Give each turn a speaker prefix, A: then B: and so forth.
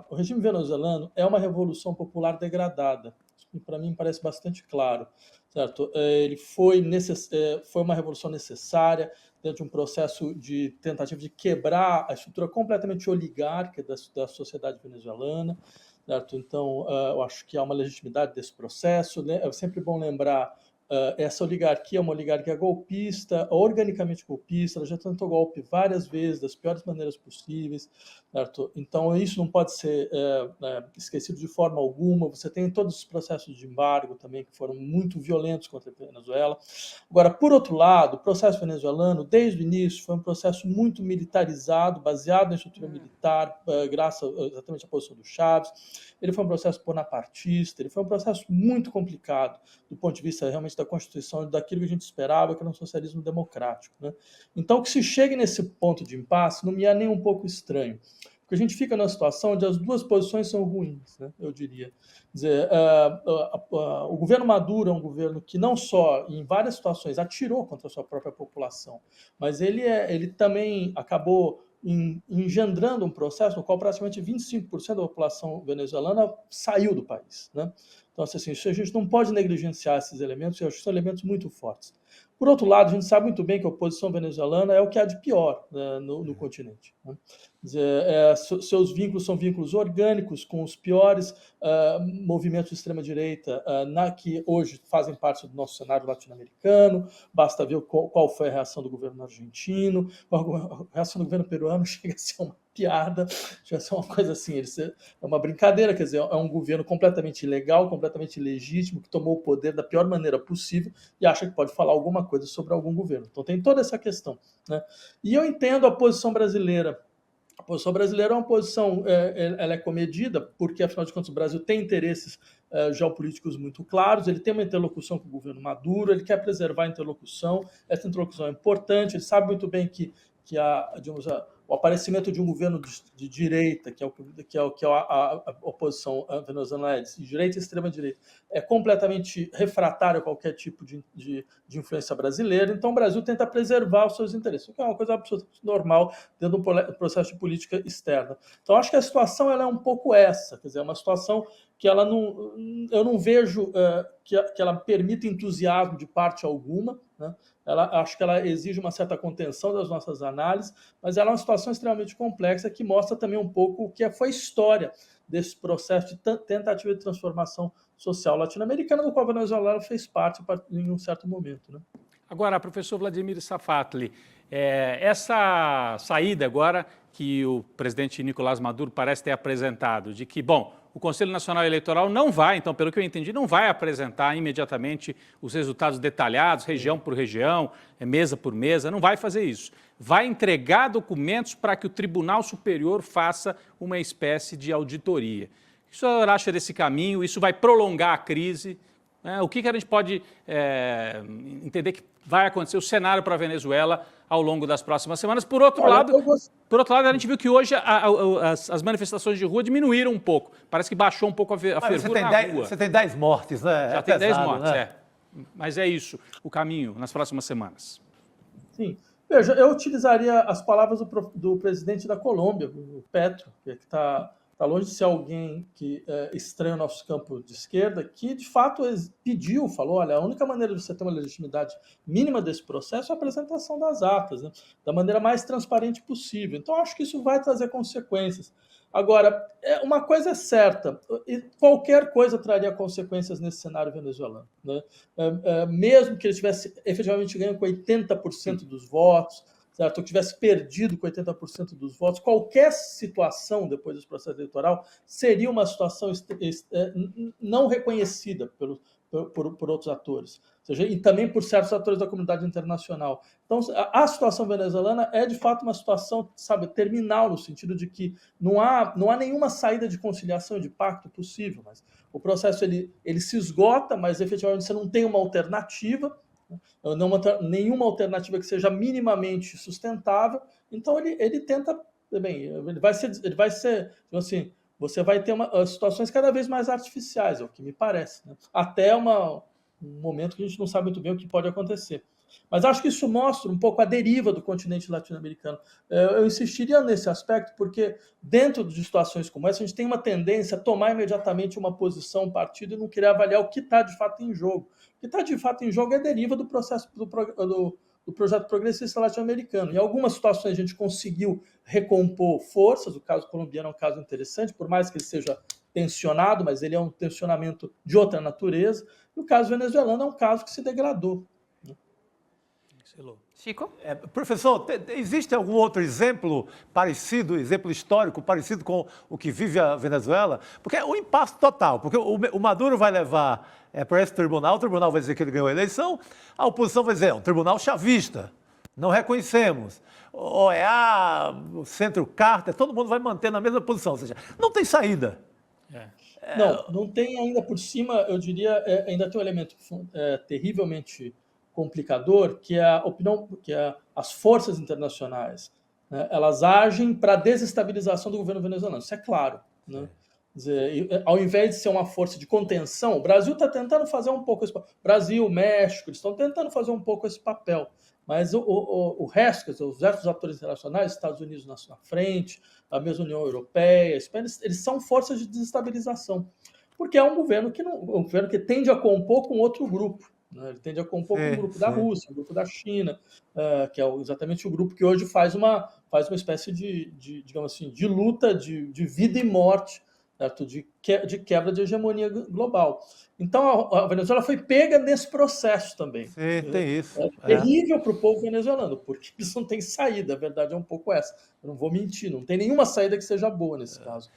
A: o regime venezuelano é uma revolução popular degradada. Para mim parece bastante claro, certo? Foi uma revolução necessária dentro de um processo de tentativa de quebrar a estrutura completamente oligárquica da sociedade venezuelana, certo? Então, eu acho que há uma legitimidade desse processo, né? É sempre bom lembrar essa oligarquia é uma oligarquia golpista, organicamente golpista, ela já tentou golpe várias vezes, das piores maneiras possíveis, certo? Então, isso não pode ser esquecido de forma alguma. Você tem todos os processos de embargo também, que foram muito violentos contra a Venezuela. Agora, por outro lado, o processo venezuelano, desde o início, foi um processo muito militarizado, baseado na estrutura militar, graças exatamente à posição do Chávez. Ele foi um processo bonapartista, ele foi um processo muito complicado do ponto de vista realmente da Constituição e daquilo que a gente esperava, que era um socialismo democrático, né? Então, que se chegue nesse ponto de impasse não me é nem um pouco estranho, porque a gente fica numa situação onde as duas posições são ruins, né, eu diria. Quer dizer, o governo Maduro é um governo que não só, em várias situações, atirou contra a sua própria população, mas ele também acabou engendrando um processo no qual praticamente 25% da população venezuelana saiu do país, né? Então, assim, a gente não pode negligenciar esses elementos, eu acho que são elementos muito fortes. Por outro lado, a gente sabe muito bem que a oposição venezuelana é o que há de pior, né, no continente, né? Quer dizer, seus vínculos são vínculos orgânicos com os piores movimentos de extrema-direita que hoje fazem parte do nosso cenário latino-americano. Basta ver qual foi a reação do governo argentino, a reação do governo peruano chega a ser uma piada, chega a ser uma coisa assim, é uma brincadeira, quer dizer, é um governo completamente ilegal, completamente ilegítimo, que tomou o poder da pior maneira possível e acha que pode falar alguma coisa sobre algum governo. Então tem toda essa questão, né? E eu entendo a posição brasileira. A posição brasileira é uma posição, ela é comedida, porque, afinal de contas, o Brasil tem interesses geopolíticos muito claros, ele tem uma interlocução com o governo Maduro, ele quer preservar a interlocução, essa interlocução é importante, ele sabe muito bem que digamos, o aparecimento de um governo de direita, que a oposição venezuelana é de direita e extrema-direita, é completamente refratário a qualquer tipo de influência brasileira. Então, o Brasil tenta preservar os seus interesses, o que é uma coisa absolutamente normal dentro de um processo de política externa. Então, acho que a situação ela é um pouco essa, quer dizer, é uma situação que eu não vejo que ela permita entusiasmo de parte alguma, né? Acho que ela exige uma certa contenção das nossas análises, mas ela é uma situação extremamente complexa que mostra também um pouco o que foi a história desse processo de tentativa de transformação social latino-americana, do qual a Venezuela fez parte em um certo momento, né?
B: Agora, professor Vladimir Safatli, essa saída agora que o presidente Nicolás Maduro parece ter apresentado, de que, bom, o Conselho Nacional Eleitoral não vai, então, pelo que eu entendi, não vai apresentar imediatamente os resultados detalhados, região por região, mesa por mesa, não vai fazer isso. Vai entregar documentos para que o Tribunal Superior faça uma espécie de auditoria. O que o senhor acha desse caminho? Isso vai prolongar a crise? O que a gente pode entender que vai acontecer, o cenário para a Venezuela ao longo das próximas semanas? Por outro lado, a gente viu que hoje as manifestações de rua diminuíram um pouco. Parece que baixou um pouco a fervura na rua.
C: Você tem 10 mortes, né?
B: Já tem 10 mortes, né? Mas é isso, o caminho nas próximas semanas.
A: Sim. Veja, eu utilizaria as palavras do presidente da Colômbia, o Petro, que está longe de ser alguém que estranha o nosso campo de esquerda, que de fato falou, olha, a única maneira de você ter uma legitimidade mínima desse processo é a apresentação das atas, né, da maneira mais transparente possível. Então, acho que isso vai trazer consequências. Agora, uma coisa é certa, qualquer coisa traria consequências nesse cenário venezuelano, né? Mesmo que ele tivesse efetivamente ganho com 80% dos votos, certo? Ou tivesse perdido com 80% dos votos, qualquer situação depois desse processo eleitoral seria uma situação não reconhecida por outros atores, ou seja, e também por certos atores da comunidade internacional. Então, a situação venezuelana é, de fato, uma situação, sabe, terminal, no sentido de que não há nenhuma saída de conciliação e de pacto possível, mas o processo ele se esgota, mas efetivamente você não tem uma alternativa, nenhuma alternativa que seja minimamente sustentável. Então ele tenta, bem, ele vai ser assim, você vai ter situações cada vez mais artificiais, é o que me parece, né? Até um momento que a gente não sabe muito bem o que pode acontecer. Mas acho que isso mostra um pouco a deriva do continente latino-americano. Eu insistiria nesse aspecto, porque dentro de situações como essa, a gente tem uma tendência a tomar imediatamente uma posição, um partido, e não querer avaliar o que está de fato em jogo. O que está de fato em jogo é a deriva do processo do projeto progressista latino-americano. Em algumas situações a gente conseguiu recompor forças, o caso colombiano é um caso interessante, por mais que ele seja tensionado, mas ele é um tensionamento de outra natureza, e o caso venezuelano é um caso que se degradou.
C: Chico?
D: Professor, existe algum outro exemplo parecido, exemplo histórico parecido com o que vive a Venezuela? Porque é um impasse total, porque o Maduro vai levar para esse tribunal, o tribunal vai dizer que ele ganhou a eleição, a oposição vai dizer, é um tribunal chavista, não reconhecemos. OEA, o Centro-Carter, todo mundo vai manter na mesma posição, ou seja, não tem saída.
A: Não tem ainda por cima, eu diria, ainda tem um elemento terrivelmente complicador, que é a opinião, as forças internacionais, né, elas agem para a desestabilização do governo venezuelano, isso é claro, né? Quer dizer, ao invés de ser uma força de contenção, o Brasil está tentando fazer um pouco esse papel. Brasil, México, eles estão tentando fazer um pouco esse papel, mas o resto, quer dizer, os restos dos atores internacionais, Estados Unidos na frente, a mesma União Europeia, Espanha, eles são forças de desestabilização, porque é um governo que tende a compor com outro grupo. Ele tende a compor com o grupo da Rússia, o grupo da China, que é exatamente o grupo que hoje faz uma espécie digamos assim, de luta de vida e morte, certo? De quebra de hegemonia global. Então, a Venezuela foi pega nesse processo também.
D: Sim, tem isso.
A: É terrível para o povo venezuelano, porque eles não têm saída, a verdade é um pouco essa. Eu não vou mentir, não tem nenhuma saída que seja boa nesse caso.